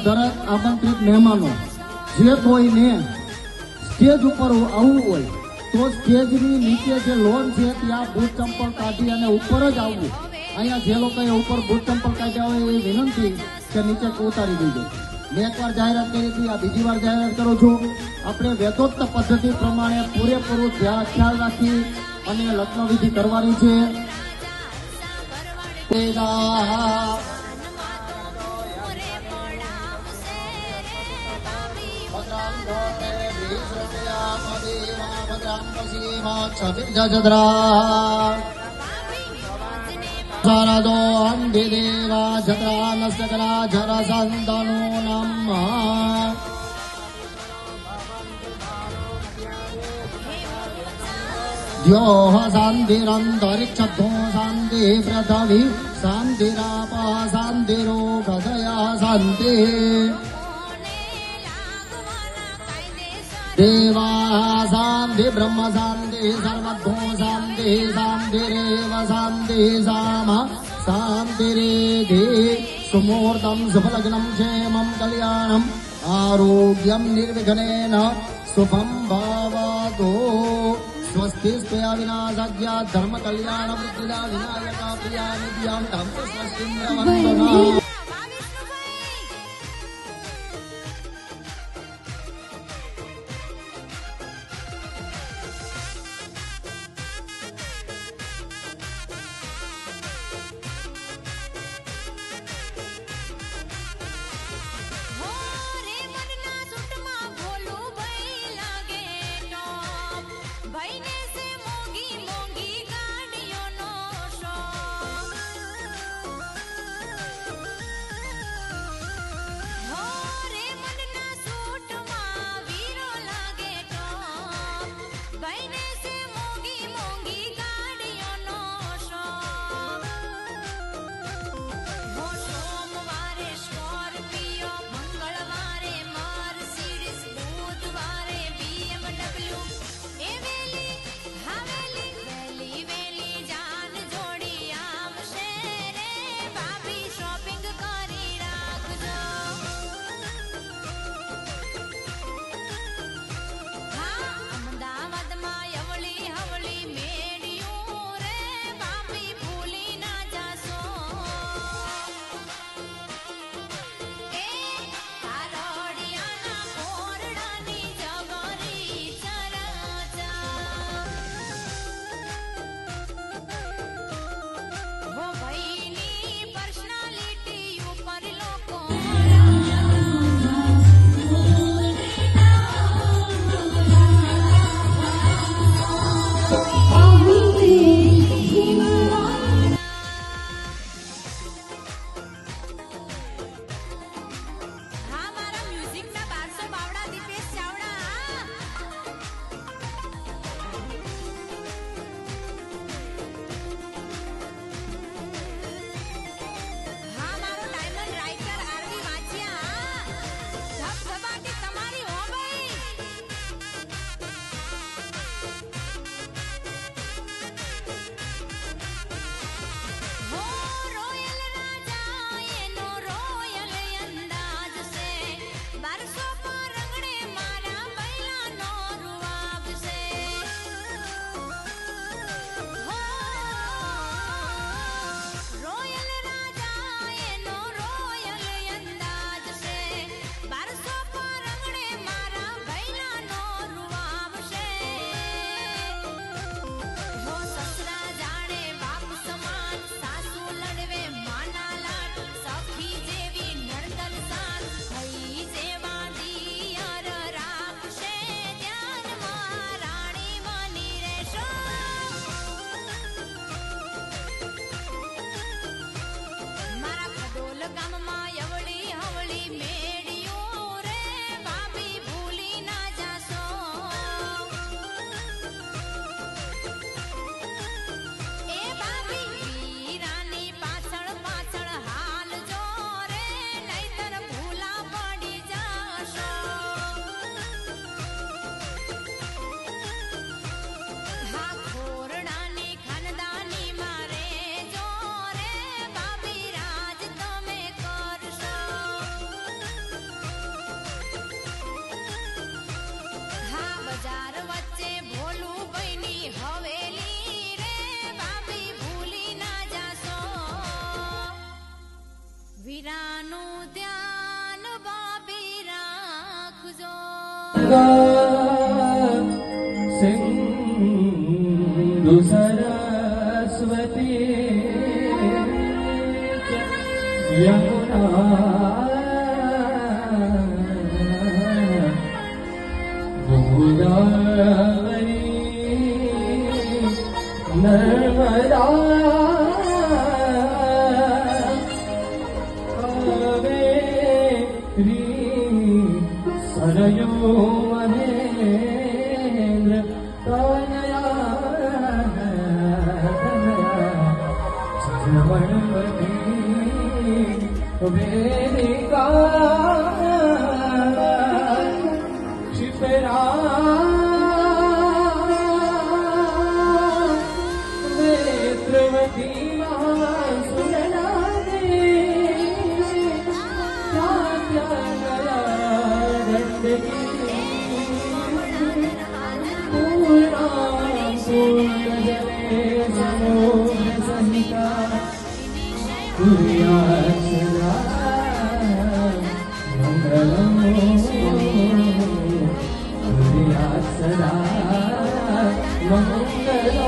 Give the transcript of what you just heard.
દરેક આમંત્રિત મહેમાનો જે કોઈને સ્ટેજ ઉપર આવવું હોય તો સ્ટેજની નીચે જે લોન છે ત્યાં બૂટ ચંપલ કાઢી અને ઉપર જ આવવું. અહીંયા જે લોકોએ ઉપર બૂટ ચંપલ કાઢ્યા હોય એવી વિનંતી કે નીચે ઉતારી દીધો. મેં એકવાર જાહેરાત કરી હતી, આ બીજી વાર જાહેરાત કરું છું. આપણે વેદોક્ત પદ્ધતિ પ્રમાણે પૂરેપૂરું ખ્યાલ રાખી અને લગ્ન વિધિ કરવાની છે. શારદો અંધિદેવા છત્રા નસ્કરા જર સંતનો નમઃ. દ્યોઃ શાંતિરંતરિક્ષધો શાંતિ પૃથ્વી શાંતિરાપઃ શાંતિરોગધયઃ શાંતિ. देवाः शान्ति ब्रह्म शान्ति सर्वभो शान्ति शान्तिरेव शान्ति साम शान्तिरेधि. सुमुहूर्तं शुभलग्नं क्षेमं कल्याणम् आरोग्यं निर्विघ्नेन शुभं भवतु. स्वस्ति स्त्वया विनाशाज्ञा धर्म कल्याण वृद्धिदा विनायका प्रिया नित्यां धर्म स्वस्ति वन्दना. गंगा सिंधु सरस्वती यमुना गोदावरी नर्मदा कावेरी सरयू महेंद्र तनया चरणवती वेदिका क्षिपरा नेत्रवती महासुरनारी चात्यागला दंडकी पूर्णा पूर्णजले समुद्र सहिता कुर्यात् सदा मंगलम् कुर्यात् सदा मंगलम्